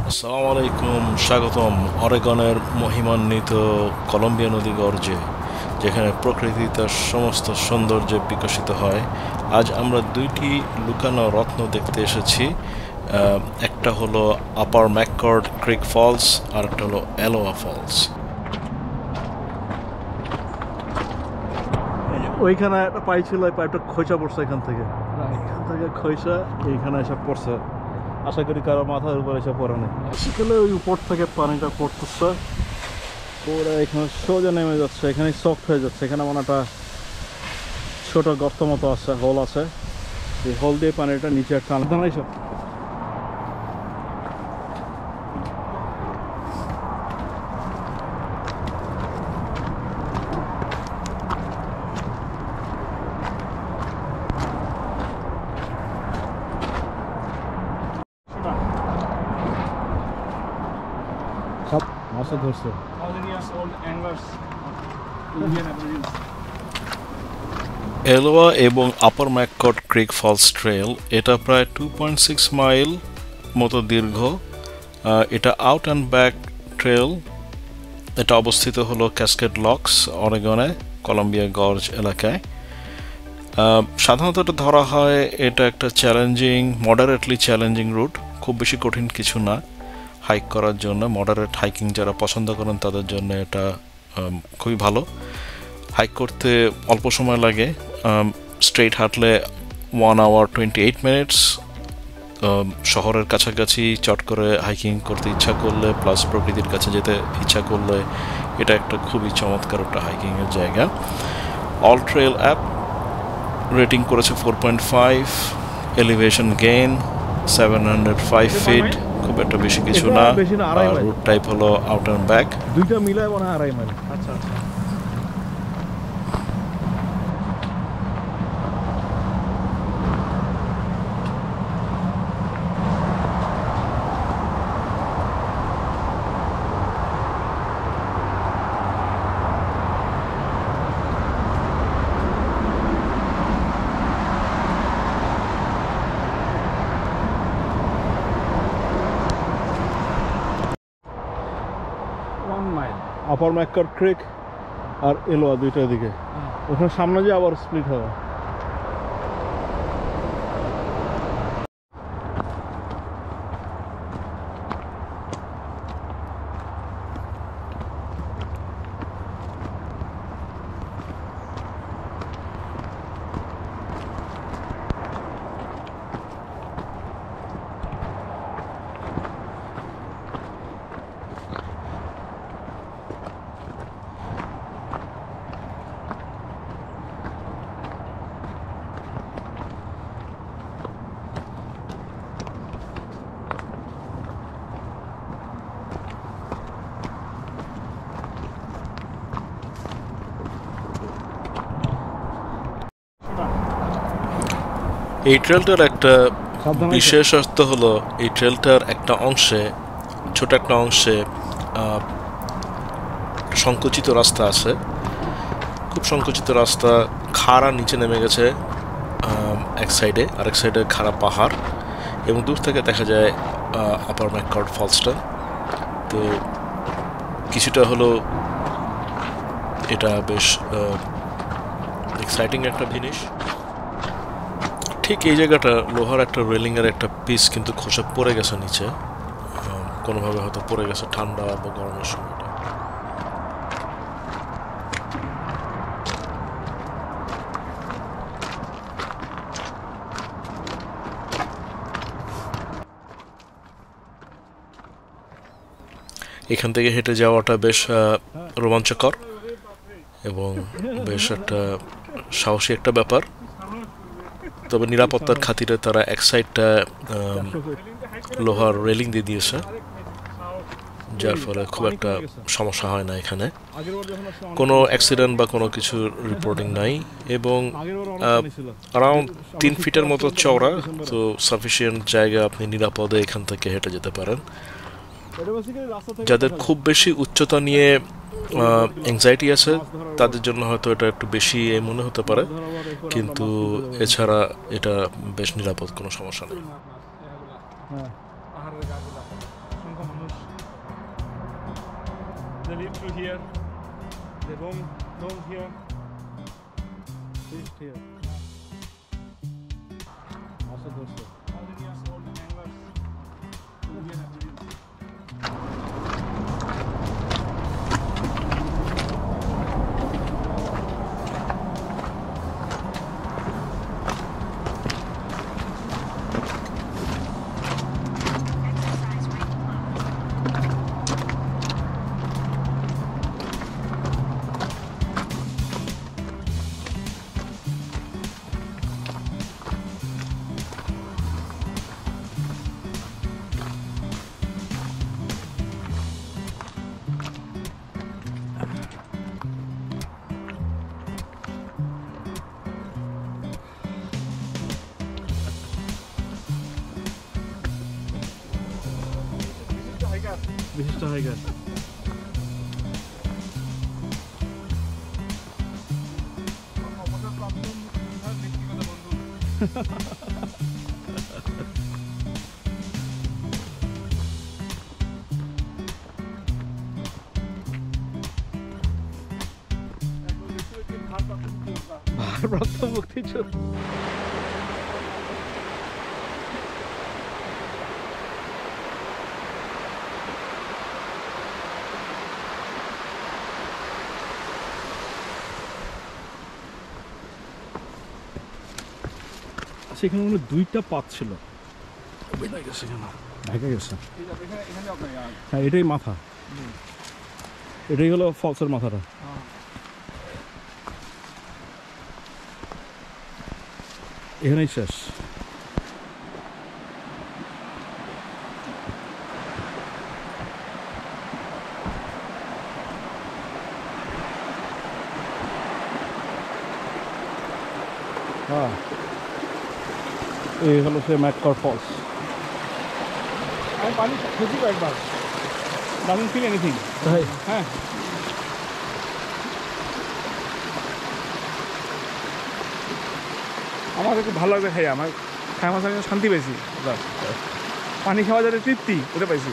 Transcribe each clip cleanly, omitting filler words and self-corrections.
আসসালামু আলাইকুম, স্বাগতম অরেগনের মহিমান্বিত কলম্বিয়া নদী গর্জে, যেখানে প্রকৃতি তার সমস্ত সৌন্দর্যে বিকশিত হয়। আজ আমরা দুইটি লুকানো রত্ন দেখতে এসেছি। একটা হলো আপার ম্যাককর্ড ক্রিক ফলস, আর একটা হলো এলোয়া ফলস। ওইখানে একটা পাইপ ছিল, ওই পাইপটা খৈচা পড়ছে এখান থেকে খৈচা এইখানে এসে পড়ছে। আশা করি কারো মাথার উপর এসে পড়ে নেই। শীতকালে ওই উপর থেকে পানিটা পড়তেছে, ওরা এখানে সোজা নেমে যাচ্ছে, এখানে সফট হয়ে যাচ্ছে। এখানে মানে একটা ছোট গর্ত মতো আছে, হোল আছে। এই হোল দিয়ে পানিটা নিচে টান দাঁড়াই সব। সব মাছ ধরছে। এলোয়া এবং আপার ম্যাককর্ড ক্রিক ফলস ট্রেল, এটা প্রায় 2.6 মাইল মতো দীর্ঘ। এটা আউট অ্যান্ড ব্যাক ট্রেল। এটা অবস্থিত হলো ক্যাসকেড লকস, অরেগনে, কলম্বিয়া গর্জ এলাকায়। সাধারণত এটা ধরা হয় এটা একটা চ্যালেঞ্জিং, মডারেটলি চ্যালেঞ্জিং রুট, খুব বেশি কঠিন কিছু না হাইক করার জন্য। মডারেট হাইকিং যারা পছন্দ করেন তাদের জন্য এটা খুবই ভালো। হাইক করতে অল্প সময় লাগে, স্ট্রেইট হাঁটলে 1 hour 28 minutes। শহরের কাছাকাছি চট করে হাইকিং করতে ইচ্ছা করলে, প্লাস প্রকৃতির কাছে যেতে ইচ্ছা করলে, এটা একটা খুবই চমৎকার একটা হাইকিংয়ের জায়গা। অল ট্রেল অ্যাপ রেটিং করেছে 4.5, এলিভেশন গেইন 705 ফিট, খুব একটা বেশি কিছু না। রুট টাইপ হলো আউট অ্যান্ড ব্যাক। দুইটা মিলায় মনে হয় 2.5 মাইল। আচ্ছা আচ্ছা। আপার ম্যাককর্ড ক্রিক আর এলোয়া দুইটার দিকে, ওখানে সামনে যে আবার স্প্লিট হবে। এই ট্রেলটার একটা বিশেষত্ব হলো, এই ট্রেলটার একটা অংশে, ছোট একটা অংশে সংকুচিত রাস্তা আছে, খুব সংকুচিত রাস্তা। খাড়া নিচে নেমে গেছে এক সাইডে, আরেক সাইডে খাড়া পাহাড়, এবং দূর থেকে দেখা যায় আপার ম্যাককর্ড ফলসটা। তো কিছুটা হলো এটা বেশ এক্সাইটিং একটা জিনিস। ঠিক এই জায়গাটা লোহার একটা রেলিংয়ের একটা পিস কিন্তু খসে পড়ে গেছে নিচে, কোনোভাবে হয়তো পড়ে গেছে ঠান্ডা বা গরমের সময়টা। এখান থেকে হেঁটে যাওয়াটা বেশ রোমাঞ্চকর এবং বেশ একটা সাহসী একটা ব্যাপার। তবে নিরাপত্তার খাতিরে তারা এক সাইডটা লোহার রেলিং দিয়ে দিয়েছে, যার ফলে খুব একটা সমস্যা হয় না। এখানে কোনো অ্যাক্সিডেন্ট বা কোনো কিছুর রিপোর্টিং নাই, এবং অ্যারাউন্ড 3 ফিটের মতো চওড়া, তো সাফিসিয়েন্ট জায়গা, আপনি নিরাপদে এখান থেকে হেঁটে যেতে পারেন। যাদের খুব বেশি উচ্চতা নিয়ে অ্যাংজাইটি আছে তাদের জন্য হয়তো এটা একটু বেশি মনে হতে পারে, কিন্তু এছাড়া এটা বেশ নিরাপদ, কোনো সমস্যা নেই। পাহাড়ের গাছগুলা অসংখ্য মানুষ they live through here they roam here Fish here. আশা করছে already has all the anglers Indian Aboriginals. বিশিষ্ট হাইকার ভারপ্রাপ্ত মুক্তিযোদ্ধা সেখানে মনে হয় দুইটা পাত ছিল ঢাকা গেছে কেন ঢাকা গেছে হ্যাঁ এটাই মাথা এটাই হলো ফলসের মাথাটা এখানেই শেষ হ্যাঁ এই হলো সে ম্যাককর্ড ফলস আমি পানি খেয়েছি একবার doesn't feel anything তাই হ্যাঁ আমার খুব ভালো লাগবে খাই আমার খাই আমার সঙ্গে শান্তি পেয়েছি পানি খাওয়া যাতে তৃপ্তি ওটা পাইছি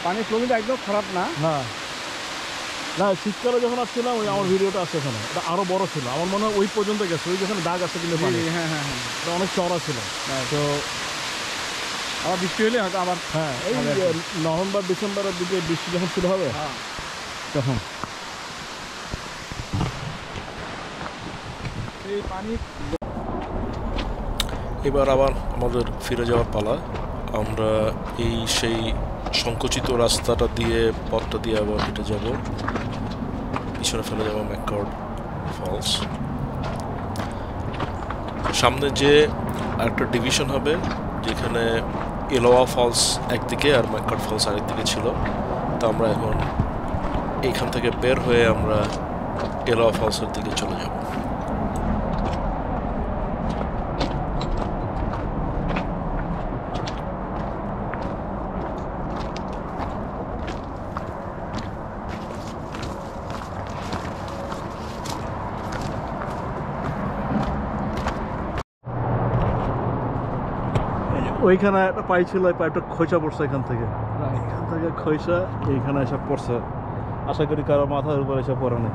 পানির ফ্লো কিন্তু একদম খারাপ না না না শীতকালে যখন আসছিলাম ওই আমার ভিডিওটা আছে এখানে এটা আরো বড় ছিল আমার মনে হয় ওই পর্যন্ত গেছে ওই যেখানে দাগ আছে কিন্তু পানি হ্যাঁ হ্যাঁ হ্যাঁ এটা অনেক চড়া ছিল তো আবার বৃষ্টি হলে হয়তো আবার হ্যাঁ এই নভেম্বর ডিসেম্বরের দিকে বৃষ্টি যখন শুরু হবে তখন এই পানি এবার আবার আমাদের ফিরে যাওয়ার পালা আমরা এই সেই সংকুচিত রাস্তাটা দিয়ে পথটা দিয়ে আবার হেঁটে যাব পিছনে ফেলে যাব ম্যাককর্ড ফলস সামনে যে একটা ডিভিশন হবে যেখানে এলোয়া ফলস একদিকে আর ম্যাককর্ড ফলস আরেকদিকে ছিল তো আমরা এখন এইখান থেকে বের হয়ে আমরা এলোয়া ফলসের দিকে চলে যাব ওইখানে একটা পাইপ ছিল ওই পাইপটা খোঁচা পড়ছে এখান থেকে খোঁচা এইখানে এসে পড়ছে আশা করি কারো মাথার উপর এসে পড়ে নেই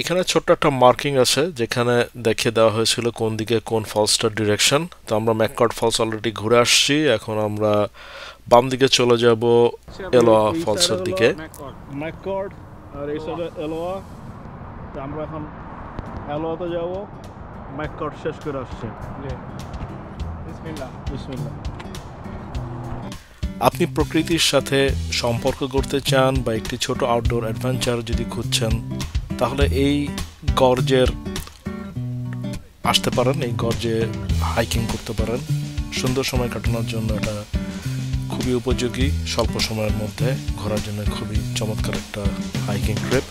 এখানে ছোট্ট একটা মার্কিং আছে যেখানে দেখিয়ে দেওয়া হয়েছিল কোন দিকে কোন ফলসটার ডিরেকশন। তো আমরা ম্যাককর্ড ফলস অলরেডি ঘুরে আসছি, এখন আমরা বাম দিকে চলে যাব এলোয়া ফলসের দিকে। ম্যাককর্ড আর এই সাইডে এলোয়া। আমরা এখন এলোয়াতে যাব, ম্যাককর্ড শেষ করে আসছি। বিসমিল্লাহ। আপনি প্রকৃতির সাথে সম্পর্ক করতে চান বা একটি ছোট আউটডোর অ্যাডভেঞ্চার যদি খুঁজছেন, তাহলে এই গর্জের আসতে পারেন, এই গর্জে হাইকিং করতে পারেন। সুন্দর সময় কাটানোর জন্য এটা খুবই উপযোগী, স্বল্প সময়ের মধ্যে ঘোরার জন্য খুবই চমৎকার একটা হাইকিং ট্রিপ।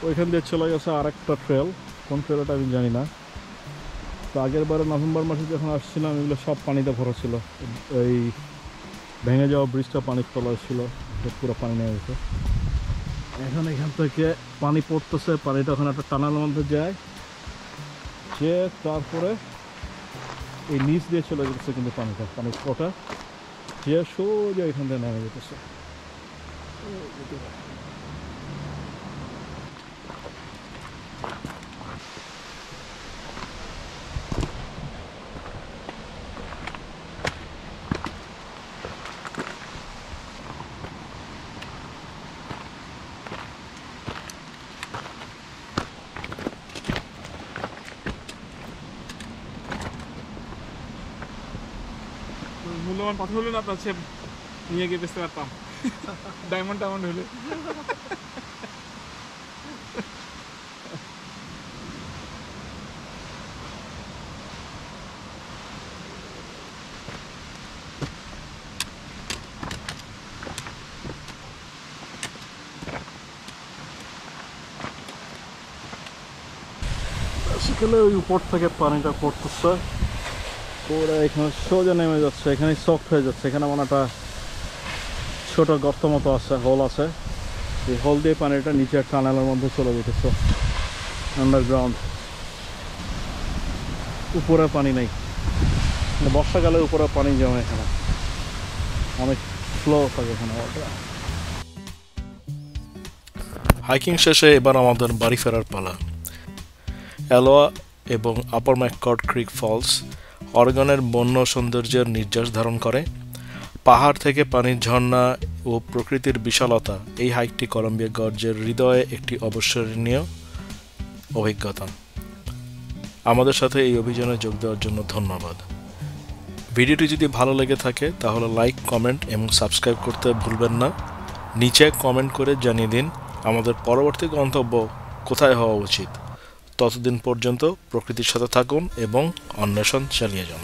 ওইখান দিয়ে চলে গেছে আরেকটা ট্রেল, কোন ট্রেলটা আমি জানি না। তো আগের বারে নভেম্বর মাসে যখন আসছিলাম এগুলো সব পানিতে ভরা ছিল, এই ভেঙে যাওয়া ব্রিজটা পানির তলায় ছিল, পুরো পানি নেমে গেছে। এখন এখান থেকে পানি পড়তেছে, পানিটা ওখানে একটা টানার মধ্যে যায়, যে তারপরে এই নিচ দিয়ে চলে যেতেছে, কিন্তু পানির ফ্লোটা যে সোজা এখান থেকে নেমে যেতেছে। মূল্যবান পাথর হলে না আপনার সে নিয়ে গিয়ে বেচতে পারতাম, ডায়মন্ড হলে। সেখানে ওই উপর থেকে পানিটা পড়তেছে, পুরো এখানে সোজা নেমে যাচ্ছে, এখানে সফট হয়ে যাচ্ছে। এখানে মানে একটা ছোট গর্ত মতো আছে, হোল আছে, এই হোল দিয়ে পানিটা নিচের টানেলের মধ্যে চলে যেতেছে আন্ডারগ্রাউন্ড। উপরে পানি নেই, বর্ষাকালে উপরে পানি জমে, এখানে অনেক ফ্লো থাকে এখানে। হাইকিং শেষে এবার আমাদের বাড়ি ফেরার পালা। এলোয়া এবং আপার ম্যাককর্ড ক্রিক ফলস অরেগনের বন্য সৌন্দর্যের নির্যাস ধারণ করে। পাহাড় থেকে পানির ঝর্ণা ও প্রকৃতির বিশালতা এই হাইকটি কলম্বিয়া গর্জের হৃদয়ে একটি অবিস্মরণীয় অভিজ্ঞতা। আমাদের সাথে এই অভিযানে যোগ দেওয়ার জন্য ধন্যবাদ। ভিডিওটি যদি ভালো লেগে থাকে তাহলে লাইক, কমেন্ট এবং সাবস্ক্রাইব করতে ভুলবেন না। নিচে কমেন্ট করে জানিয়ে দিন আমাদের পরবর্তী গন্তব্য কোথায় হওয়া উচিত। ততদিন পর্যন্ত প্রকৃতির সাথে থাকুন এবং অন্বেষণ চালিয়ে যান।